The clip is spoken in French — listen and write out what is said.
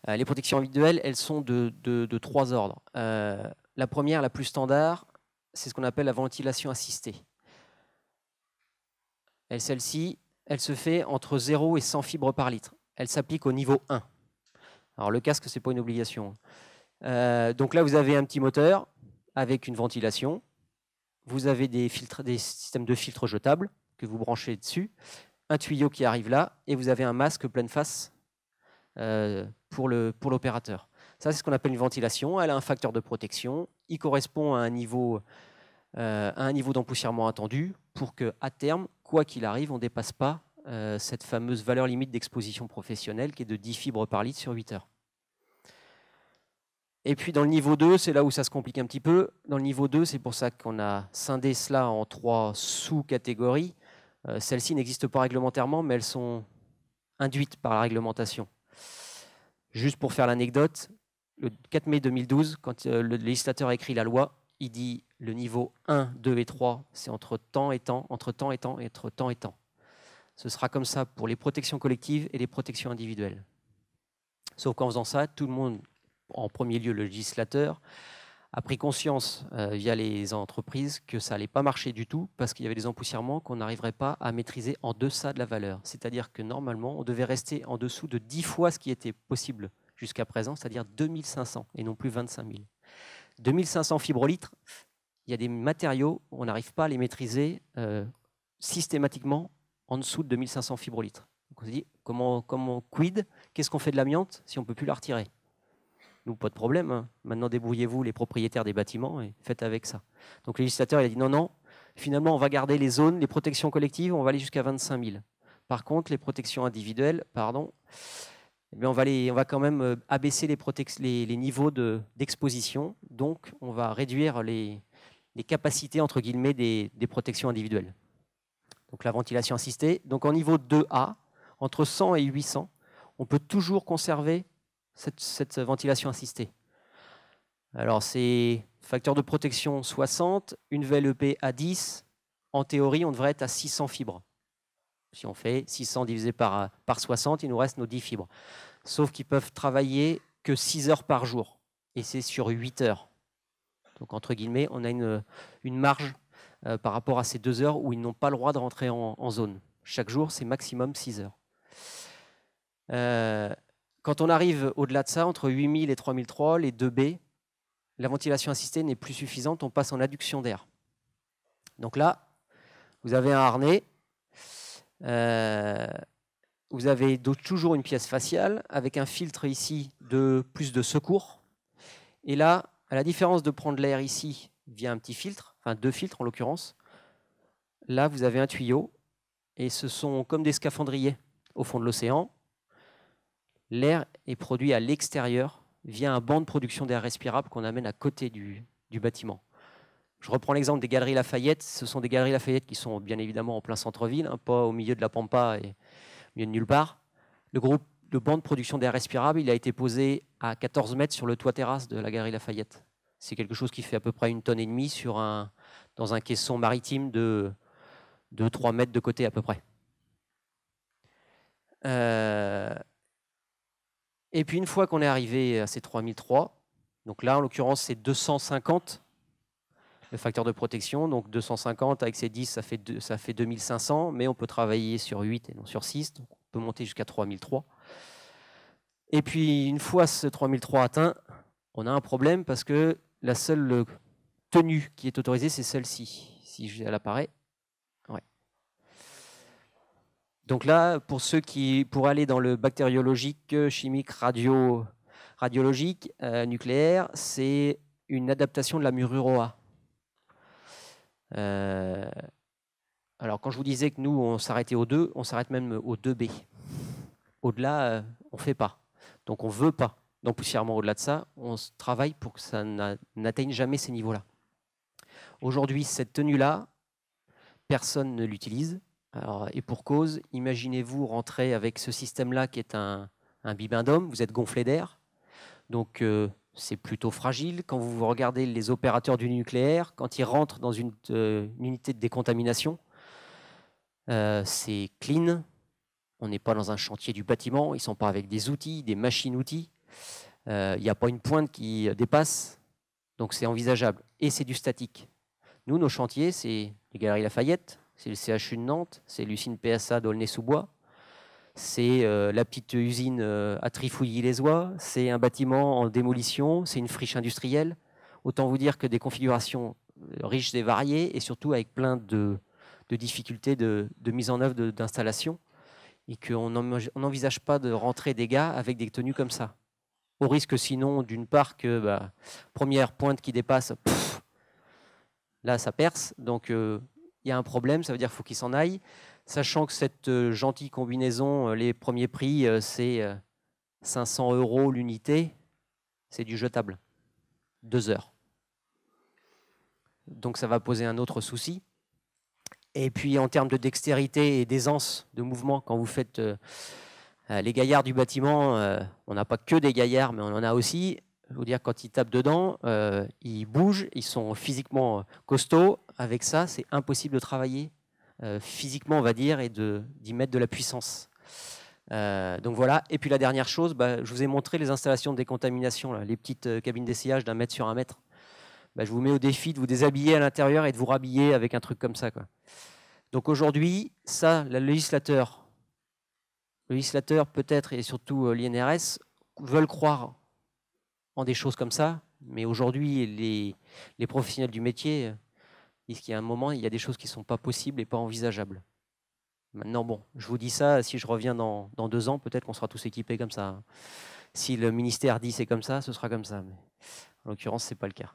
Les protections individuelles, elles sont de trois ordres. La première, la plus standard, c'est ce qu'on appelle la ventilation assistée. Celle-ci, elle se fait entre 0 et 100 fibres par litre. Elle s'applique au niveau 1. Alors le casque, ce n'est pas une obligation. Donc là, vous avez un petit moteur avec une ventilation. Vous avez des systèmes de filtres jetables que vous branchez dessus, un tuyau qui arrive là, et vous avez un masque pleine face pour l'opérateur. Ça, c'est ce qu'on appelle une ventilation. Elle a un facteur de protection. Il correspond à un niveau d'empoussièrement attendu pour qu'à terme, quoi qu'il arrive, on ne dépasse pas cette fameuse valeur limite d'exposition professionnelle qui est de 10 fibres par litre sur 8 heures. Et puis dans le niveau 2, c'est là où ça se complique un petit peu. Dans le niveau 2, c'est pour ça qu'on a scindé cela en 3 sous-catégories. Celles-ci n'existent pas réglementairement, mais elles sont induites par la réglementation. Juste pour faire l'anecdote, le 4 mai 2012, quand le législateur a écrit la loi, il dit le niveau 1, 2 et 3, c'est entre temps et temps, entre temps et temps et entre temps et temps. Ce sera comme ça pour les protections collectives et les protections individuelles. Sauf qu'en faisant ça, tout le monde, en premier lieu le législateur, a pris conscience via les entreprises que ça n'allait pas marcher du tout parce qu'il y avait des empoussièrements qu'on n'arriverait pas à maîtriser en deçà de la valeur. C'est-à-dire que normalement, on devait rester en dessous de 10 fois ce qui était possible jusqu'à présent, c'est-à-dire 2500 et non plus 25 000. 2500 fibrolitres, il y a des matériaux, on n'arrive pas à les maîtriser systématiquement en dessous de 2500 fibrolitres. Donc on se dit, comment quid, qu'est-ce qu'on fait de l'amiante si on ne peut plus la retirer? Nous, pas de problème. Hein. Maintenant, débrouillez-vous, les propriétaires des bâtiments, et faites avec ça. Donc, le législateur il a dit non, non, finalement, on va garder les zones, les protections collectives, on va aller jusqu'à 25 000. Par contre, les protections individuelles, eh bien, on va quand même abaisser les niveaux d'exposition. Donc, on va réduire les capacités, entre guillemets, des protections individuelles. Donc, la ventilation assistée. Donc, en niveau 2A, entre 100 et 800, on peut toujours conserver cette ventilation assistée. Alors, c'est facteur de protection 60, une VLEP à 10. En théorie, on devrait être à 600 fibres. Si on fait 600 divisé par 60, il nous reste nos 10 fibres. Sauf qu'ils peuvent travailler que 6 heures par jour. Et c'est sur 8 heures. Donc, entre guillemets, on a une marge par rapport à ces 2 heures où ils n'ont pas le droit de rentrer en zone. Chaque jour, c'est maximum 6 heures. Quand on arrive au-delà de ça, entre 8000 et 3003, les 2B, la ventilation assistée n'est plus suffisante, on passe en adduction d'air. Donc là, vous avez un harnais, vous avez toujours une pièce faciale avec un filtre ici de plus de secours. Et là, à la différence de prendre l'air ici via un petit filtre, enfin 2 filtres en l'occurrence, là vous avez un tuyau et ce sont comme des scaphandriers au fond de l'océan. L'air est produit à l'extérieur via un banc de production d'air respirable qu'on amène à côté du bâtiment. Je reprends l'exemple des Galeries Lafayette. Ce sont des Galeries Lafayette qui sont bien évidemment en plein centre-ville, hein, pas au milieu de la Pampa et au milieu de nulle part. Le banc de production d'air respirable, il a été posé à 14 mètres sur le toit terrasse de la Galerie Lafayette. C'est quelque chose qui fait à peu près 1,5 tonnes dans un caisson maritime de 3 mètres de côté à peu près. Et puis une fois qu'on est arrivé à ces 3003, donc là en l'occurrence c'est 250 le facteur de protection, donc 250 avec ces 10 ça fait 2500, mais on peut travailler sur 8 et non sur 6, donc on peut monter jusqu'à 3003. Et puis une fois ce 3003 atteint, on a un problème parce que la seule tenue qui est autorisée c'est celle-ci, si elle apparaît. Ouais. Donc là, pour aller dans le bactériologique, chimique, radiologique, nucléaire, c'est une adaptation de la Mururoa. Alors quand je vous disais que nous, on s'arrêtait au 2, on s'arrête même au 2B. Au-delà, on ne fait pas. Donc on ne veut pas d'empoussièrement au-delà de ça. On travaille pour que ça n'atteigne jamais ces niveaux-là. Aujourd'hui, cette tenue-là, personne ne l'utilise. Alors, et pour cause, imaginez-vous rentrer avec ce système-là qui est un bibendum, vous êtes gonflé d'air, donc c'est plutôt fragile. Quand vous regardez les opérateurs du nucléaire, quand ils rentrent dans une unité de décontamination, c'est clean, on n'est pas dans un chantier du bâtiment, ils ne sont pas avec des outils, des machines-outils, Il n'y a pas une pointe qui dépasse, donc c'est envisageable. Et c'est du statique. Nous, nos chantiers, c'est les Galeries Lafayette, c'est le CHU de Nantes, c'est l'usine PSA d'Aulnay-sous-Bois, c'est la petite usine à Trifouilly-les-Oies, c'est un bâtiment en démolition, c'est une friche industrielle. Autant vous dire que des configurations riches et variées, et surtout avec plein de difficultés de mise en œuvre d'installation, et qu'on n'envisage pas de rentrer des gars avec des tenues comme ça. Au risque sinon, d'une part, que première pointe qui dépasse, là ça perce, donc il y a un problème, ça veut dire qu'il faut qu'ils s'en aillent, sachant que cette gentille combinaison, les premiers prix, c'est 500 € l'unité, c'est du jetable, 2 heures. Donc ça va poser un autre souci. Et puis en termes de dextérité et d'aisance de mouvement, quand vous faites les gaillards du bâtiment, on n'a pas que des gaillards, mais on en a aussi. Je veux dire, quand ils tapent dedans, ils bougent, ils sont physiquement costauds. Avec ça, c'est impossible de travailler physiquement, on va dire, et d'y mettre de la puissance. Donc voilà. Et puis la dernière chose, je vous ai montré les installations de décontamination, là, les petites cabines d'essayage d'1 mètre sur 1 mètre. Je vous mets au défi de vous déshabiller à l'intérieur et de vous rhabiller avec un truc comme ça, quoi. Donc aujourd'hui, ça, le législateur peut-être, et surtout l'INRS, veulent croire en des choses comme ça, mais aujourd'hui, les professionnels du métier disent qu'il y a un moment, il y a des choses qui ne sont pas possibles et pas envisageables. Maintenant, bon, je vous dis ça, si je reviens dans 2 ans, peut-être qu'on sera tous équipés comme ça. Si le ministère dit c'est comme ça, ce sera comme ça. Mais en l'occurrence, ce n'est pas le cas.